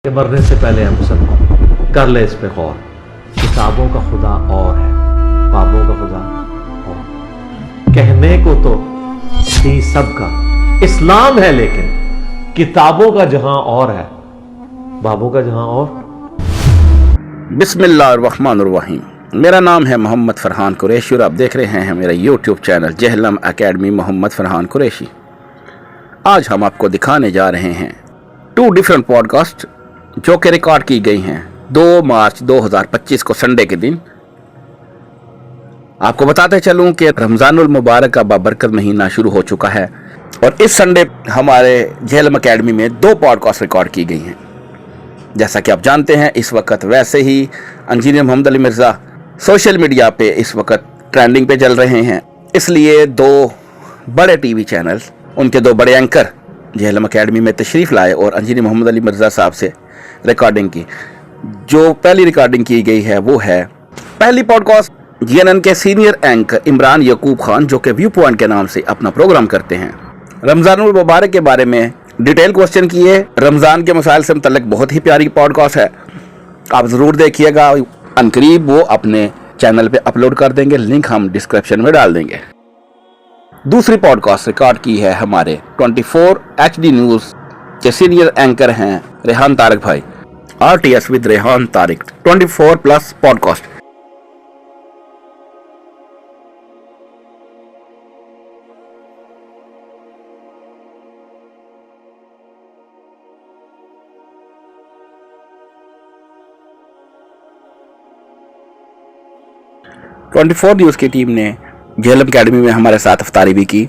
کہ مرنے سے پہلے ہم سب کر لے اس پہ غور. کتابوں کا خدا اور ہے، بابوں کا خدا اور. کہنے کو تو تھی سب کا اسلام ہے، لیکن کتابوں کا جہاں اور ہے، بابوں کا جہاں اور. بسم اللہ الرحمن الرحیم. میرا نام ہے محمد فرحان قریشی اور آپ دیکھ رہے ہیں میرا یوٹیوب چینل جہلم اکیڈمی محمد فرحان قریشی. آج ہم آپ کو دکھانے جا رہے ہیں 2 ڈیفرنٹ پوڈ کاسٹ جو کہ ریکارڈ کی گئی ہیں 2 مارچ 2025 کو سنڈے کے دن. آپ کو بتاتے چلوں کہ رمضان المبارک کا بابرکت مہینہ شروع ہو چکا ہے اور اس سنڈے ہمارے جہلم اکیڈمی میں 2 پوڈ کاسٹ ریکارڈ کی گئی ہیں. جیسا کہ آپ جانتے ہیں اس وقت ویسے ہی انجینئر محمد علی مرزا سوشل میڈیا پہ اس وقت ٹرینڈنگ پہ چل رہے ہیں، اس لیے 2 بڑے ٹی وی چینلز ان کے 2 بڑے اینکر جہلم اکیڈمی میں تشریف لائے اور انجینئر محمد علی مرزا صاحب سے ریکارڈنگ کی. جو پہلی ریکارڈنگ کی گئی ہے وہ ہے پہلی پوڈ کاسٹ جی این این کے سینئر اینکر عمران یعقوب خان جو کہ ویو پوائنٹ کے نام سے اپنا پروگرام کرتے ہیں. رمضان المبارک کے بارے میں ڈیٹیل کوسچن کیے، رمضان کے مسائل سے متعلق بہت ہی پیاری پوڈ کاسٹ ہے، آپ ضرور دیکھیے گا. عنقریب وہ اپنے چینل پہ اپلوڈ کر دیں گے، لنک ہم ڈسکرپشن میں ڈال دیں گے. دوسری پوڈ کاسٹ ریکارڈ کی ہے ہمارے 24 HD نیوز کے سینئر اینکر ہیں ریحان طارق بھائی. RTS with Rehan Tariq 24+ podcast. News کی ٹیم نے جہلم اکیڈمی میں ہمارے ساتھ افطاری بھی کی.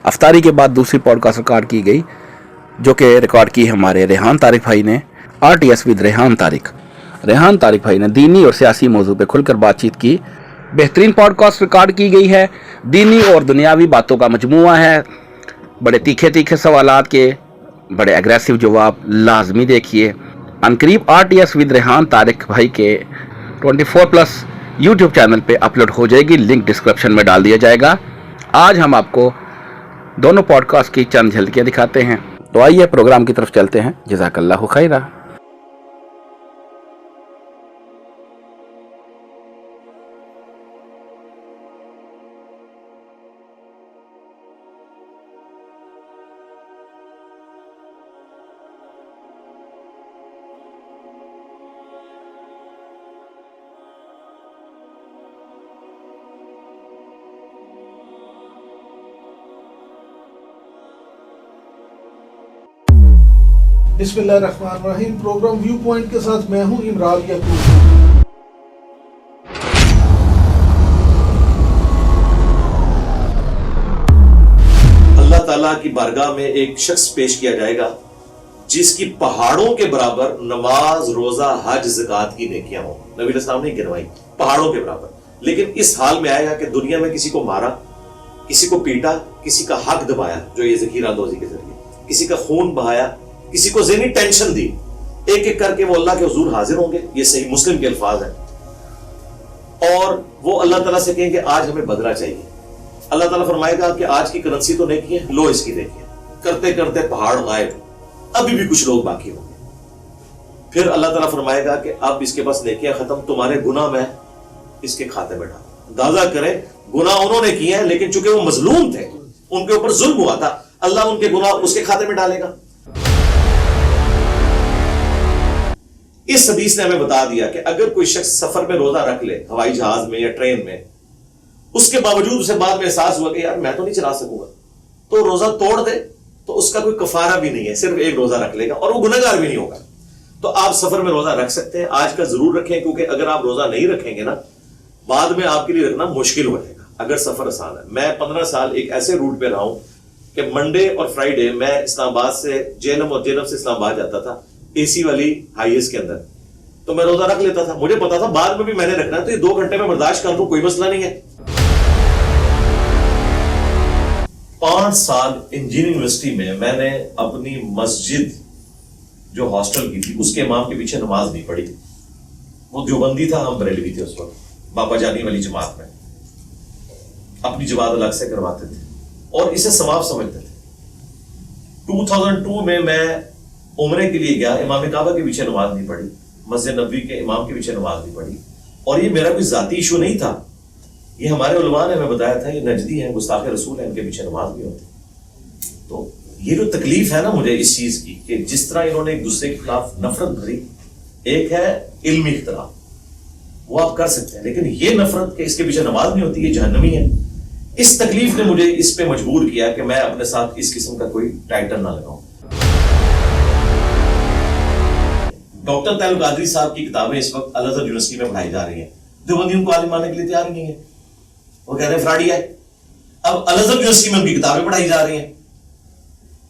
افطاری کے بعد دوسری پوڈ کاسٹ ریکارڈ کی گئی جو کہ ریکارڈ کی ہمارے ریحان طارق بھائی نے. RTS with Rehan Tariq. ریحان طارق بھائی نے دینی اور سیاسی موضوع پہ کھل کر بات چیت کی. بہترین پوڈ کاسٹ ریکارڈ کی گئی ہے، دینی اور دنیاوی باتوں کا مجموعہ ہے. بڑے تیکھے سوالات کے بڑے اگریسو جواب لازمی دیکھیے. عنقریب RTS ود ریحان طارق بھائی کے 24+ یوٹیوب چینل پہ اپلوڈ ہو جائے گی، لنک ڈسکرپشن میں ڈال دیا جائے گا. آج ہم آپ کو دونوں پوڈ کاسٹ کی چند جھلکیاں دکھاتے ہیں، تو آئیے پروگرام کی طرف چلتے ہیں. جزاک اللہ خیرہ. بسم اللہ الرحمن الرحیم. پروگرام ویو پوائنٹ کے ساتھ میں ہوں عمران یعقوب. اللہ تعالیٰ کی بارگاہ میں ایک شخص پیش کیا جائے گا جس کی پہاڑوں کے برابر نماز، روزہ، حج، زکوٰۃ کی نیکیاں ہوں. نبی علیہ السلام نے گنوائی پہاڑوں کے برابر. لیکن اس حال میں آئے گا کہ دنیا میں کسی کو مارا، کسی کو پیٹا، کسی کا حق دبایا جو یہ ذخیرہ اندوزی کے ذریعے، کسی کا خون بہایا، کسی کو ذہنی ٹینشن دی، ایک ایک کر کے وہ اللہ کے حضور حاضر ہوں گے. یہ صحیح مسلم کے الفاظ ہیں. اور وہ اللہ تعالیٰ سے کہیں گے آج ہمیں بدلہ چاہیے. اللہ تعالیٰ فرمائے گا کہ آج کی کرنسی تو نیکی ہے، لو اس کی نیکی. کرتے کرتے پہاڑ غائب، ابھی بھی کچھ لوگ باقی ہوں گے. پھر اللہ تعالیٰ فرمائے گا کہ اب اس کے پاس نیکیاں ختم، تمہارے گناہ میں اس کے کھاتے میں ڈال. اندازہ کریں گناہ انہوں نے کیے ہیں، لیکن چونکہ وہ مظلوم تھے، ان کے اوپر ظلم ہوا تھا، اللہ ان کے گناہ اس کے کھاتے میں ڈالے گا. اس حدیث نے ہمیں بتا دیا کہ اگر کوئی شخص سفر میں روزہ رکھ لے، ہوائی جہاز میں یا ٹرین میں، اس کے باوجود اسے بعد میں احساس ہوا کہ یار میں تو نہیں چلا سکوں گا، تو روزہ توڑ دے تو اس کا کوئی کفارہ بھی نہیں ہے, صرف ایک روزہ رکھ لے گا اور وہ گنہگار بھی نہیں ہوگا. تو آپ سفر میں روزہ رکھ سکتے ہیں, آج کا ضرور رکھیں, کیونکہ اگر آپ روزہ نہیں رکھیں گے نا بعد میں آپ کے لیے رکھنا مشکل ہو جائے گا اگر سفر آسان ہے. میں 15 سال ایک ایسے روٹ پہ رہا ہوں کہ منڈے اور فرائیڈے میں اسلام آباد سے جہلم اور جہلم سے اسلام آباد جاتا تھا اے سی والی ہائیس کے اندر, تو میں روزہ رکھ لیتا تھا, مجھے پتا تھا بعد میں بھی میں نے رکھنا ہے, تو یہ 2 گھنٹے میں برداشت کر لوں, کوئی مسئلہ نہیں ہے. 5 سال انجینئرنگ یونیورسٹی میں نے اپنی مسجد جو ہاسٹل کی تھی اس کے امام کے پیچھے نماز نہیں پڑھی. وہ دیوبندی تھا, ہم بریلوی تھے اس وقت, بابا جانی والی جماعت میں, اپنی جماعت الگ سے کرواتے تھے اور اسے ثواب سمجھتے تھے. 2002 میں عمرے کے لیے گیا, امام کعبہ کے پیچھے نماز نہیں پڑھی, مسجد نبوی کے امام کے پیچھے نماز نہیں پڑھی. اور یہ میرا کوئی ذاتی ایشو نہیں تھا, یہ ہمارے علماء نے ہمیں بتایا تھا, یہ نجدی ہیں, گستاخ رسول ہیں, ان کے پیچھے نماز نہیں ہوتی. تو یہ جو تکلیف ہے نا مجھے اس چیز کی کہ جس طرح انہوں نے ایک دوسرے کے خلاف نفرت بھری, ایک ہے علمی اختلاف وہ آپ کر سکتے ہیں, لیکن یہ نفرت کہ اس کے پیچھے نماز نہیں ہوتی, یہ جہنمی ہے. اس تکلیف نے مجھے اس پہ مجبور کیا کہ میں اپنے ساتھ اس قسم کا کوئی ٹائٹل نہ لگاؤں. ڈاکٹر طاہر القادری صاحب کی کتابیں اس وقت الازہر یونیورسٹی میں پڑھائی جا رہی ہیں, دیوبندی ان کو عالم ماننے کے لیے تیار نہیں ہے, وہ کہہ رہے ہیں فراڈی ہے. اب الازہر یونیورسٹی میں ان کی کتابیں پڑھائی جا رہی ہیں,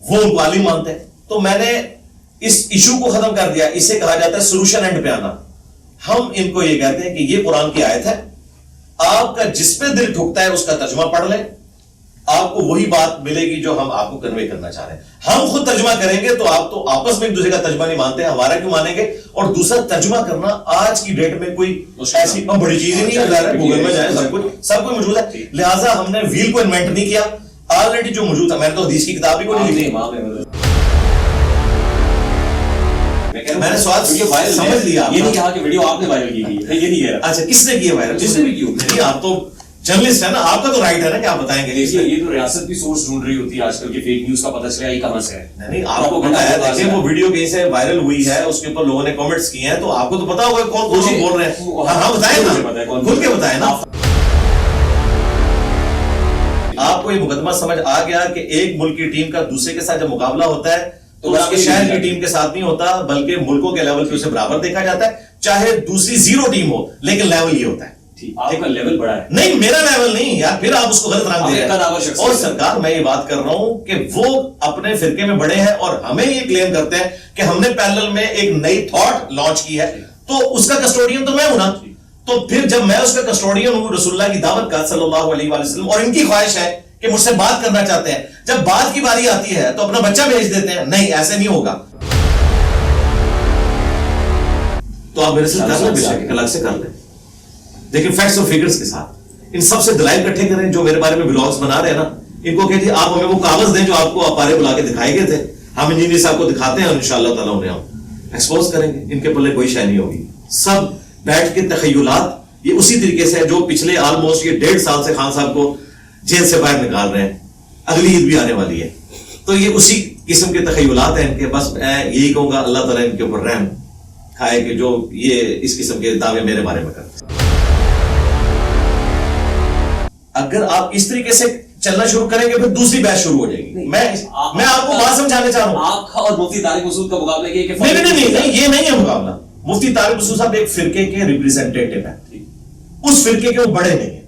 وہ ان کو عالم مانتے ہیں. تو میں نے اس ایشو کو ختم کر دیا, اسے کہا جاتا ہے سولوشن اینڈ پیانا. ہم ان کو یہ کہتے ہیں کہ یہ قرآن کی آیت ہے, آپ کا جس پہ دل ٹھکتا ہے اس کا ترجمہ پڑھ لیں, آپ کو وہی بات ملے گی جو ہم آپ کو کنوے کرنا چاہ رہے ہیں. ہم خود ترجمہ کریں گے تو آپ تو آپس میں ایک دوسرے کا ترجمہ نہیں مانتے ہیں, ہمارا کیوں مانیں گے؟ اور دوسرا ترجمہ کرنا آج کی ڈیٹ میں کوئی ایسی بڑی چیز ہی نہیں ہے, گوگل میں جائیں سب کچھ موجود ہے. لہٰذا ہم نے ویل کو انوینٹ نہیں کیا, آلریڈی جو موجود ہے. میں نے تو حدیث کی کتاب بھی کوئی نہیں لکھی, میں نے سوال سمجھ لیا. یہ نہیں کہا کہ ویڈیو آپ نے وائرل کی تھی, یہ نہیں ہے. اچھا کس نے کیا وائرل؟ جس نے بھی کی. آپ تو جرنلسٹ ہے نا, آپ کا تو رائٹ ہے نا کہ آپ بتائیں گے. دیکھیے یہ تو ریاست بھی سورس ڈھونڈ رہی ہوتی ہے آج کل کے فیک نیوز کا پتہ چلا یہ کہاں سے ہے. نہیں آپ کو پتا ہے, دیکھیں وہ ویڈیو کہیں سے وائرل ہوئی ہے, اس کے اوپر لوگوں نے کامنٹس کیے ہیں, تو آپ کو تو پتا ہوگا کون کون بول رہے ہیں. ہاں بتائیں نا, کھل کے بتائیں نا. آپ کو یہ مقدمہ سمجھ آ گیا کہ ایک ملک کی ٹیم کا دوسرے کے ساتھ جب مقابلہ ہوتا ہے تو اس کے شہر کی ٹیم کے ساتھ نہیں ہوتا, بلکہ ملکوں کے لیول پہ اسے برابر دیکھا جاتا ہے, چاہے دوسری 0 ٹیم ہو, لیکن لیول یہ ہوتا ہے. آپ کا لیول بڑا ہے. نہیں میرا لیول نہیں یار, پھر آپ اس کو غلط رنگ دے رہے ہیں. اور سرکار میں یہ بات کر رہا ہوں کہ وہ اپنے فرقے میں بڑے ہیں اور ہمیں یہ کلیم کرتے ہیں کہ ہم نے پیرلل میں ایک نئی تھاٹ لانچ کی ہے, تو اس کا کسٹوڈین تو میں ہوں نا. تو پھر جب میں اس کا کسٹوڈین ہوں رسول اللہ کی دعوت کا صلی اللہ علیہ وآلہ وسلم, اور ان کی خواہش ہے کہ مجھ سے بات کرنا چاہتے ہیں, جب بات کی باری آتی ہے تو اپنا بچہ بھیج دیتے ہیں. نہیں ایسے نہیں ہوگا. تو آپ میرے سے کر لیں, بے شک الگ سے کر لیں, لیکن فیکٹس اور فگرز کے ساتھ. ان سب سے دلائل اکٹھے کریں جو میرے بارے میں بلاگز بنا رہے ہیں نا, ان کو کہتے ہیں آپ ہمیں وہ کاغذ دیں جو آپ کو اپارے بلا کے دکھائے گئے تھے, ہم انجینئر صاحب کو دکھاتے ہیں اور انشاءاللہ تعالیٰ انہیں ہم ایکسپوز کریں گے. ان کے پلے کوئی شے نہیں ہوگی. سب بیٹھ کے تخیلات یہ اسی طریقے سے جو پچھلے آلموسٹ یہ 1.5 سال سے خان صاحب کو جیل سے باہر نکال رہے ہیں, اگلی عید بھی آنے والی ہے, تو یہ اسی قسم کے تخیلات ہیں ان کے. بس میں یہی کہوں گا اللہ تعالیٰ ان کے اوپر رحم کھائے کہ جو یہ اس قسم کے دعوے میرے بارے میں کرتے ہیں. اگر آپ اس طریقے سے چلنا شروع کریں گے پھر دوسری بحث شروع ہو جائے گی. میں آپ کو بات سمجھانا چاہ رہا ہوں. آپ اور مفتی طارق مسعود کا مقابلہ یہ کہ نہیں یہ نہیں ہے مقابلہ. مفتی طارق مسعود صاحب ایک فرقے کے ریپریزنٹیٹیو ہیں, اس فرقے کے وہ بڑے نہیں ہیں,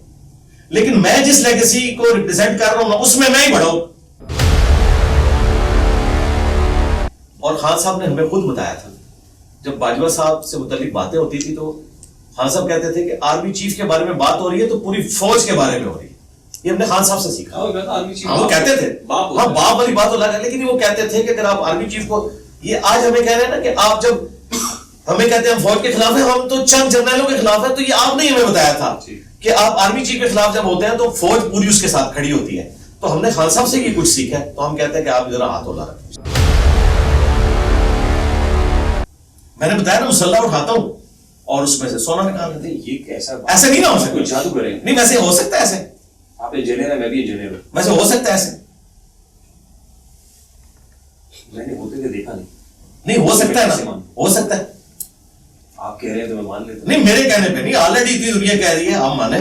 لیکن میں جس لیگیسی کو ریپریزنٹ کر رہا ہوں اس میں ہی بڑا ہوں. اور خان صاحب نے ہمیں خود بتایا تھا, جب باجوہ صاحب سے متعلق باتیں ہوتی تھی تو خان صاحب کہتے تھے کہ آرمی چیف کے بارے میں بات ہو رہی ہے تو پوری فوج کے بارے میں ہو رہی ہے. یہ ہم نے خان صاحب سے سیکھا. وہ کہتے تھے ہاں باپ والی بات الگ ہے, لیکن وہ کہتے تھے کہ اگر آپ آرمی چیف کو, یہ آج ہمیں کہہ رہے ہیں نا کہ آپ جب ہمیں کہتے ہیں ہم فوج کے خلاف ہیں, ہم تو چند جرنیلوں کے خلاف ہیں, تو یہ آپ نے ہمیں بتایا تھا کہ آپ آرمی چیف کے خلاف جب ہوتے ہیں تو فوج پوری اس کے ساتھ کھڑی ہوتی ہے. تو ہم نے خان صاحب سے یہ کچھ سیکھا ہے, تو ہم کہتے ہیں کہ آپ ذرا ہاتھ اولا رکھیں. میں نے بتایا نا مسلح اٹھاتا ہوں اور اس میں سے سونا نکال لیتے ہیں. یہ کیسا ایسے نہیں نہ ہو سکتا, جادو کریں. نہیں ویسے ہو سکتا ہے, ایسے آپ انجینئر ہیں, میں بھی انجینئر ہوں, ویسے ہو سکتا ہے ایسے, میں نے ہوتے ہوئے دیکھا نہیں ہو سکتا ہے نا, ہو سکتا ہے. آپ کہہ رہے ہیں تو میں مان لیتا ہوں. نہیں میرے کہنے پہ نہیں, آلریڈی اتنی دنیا کہہ رہی ہے, ہم مانیں.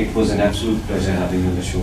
it was an absolute pleasure having you on the show.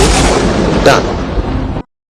been done।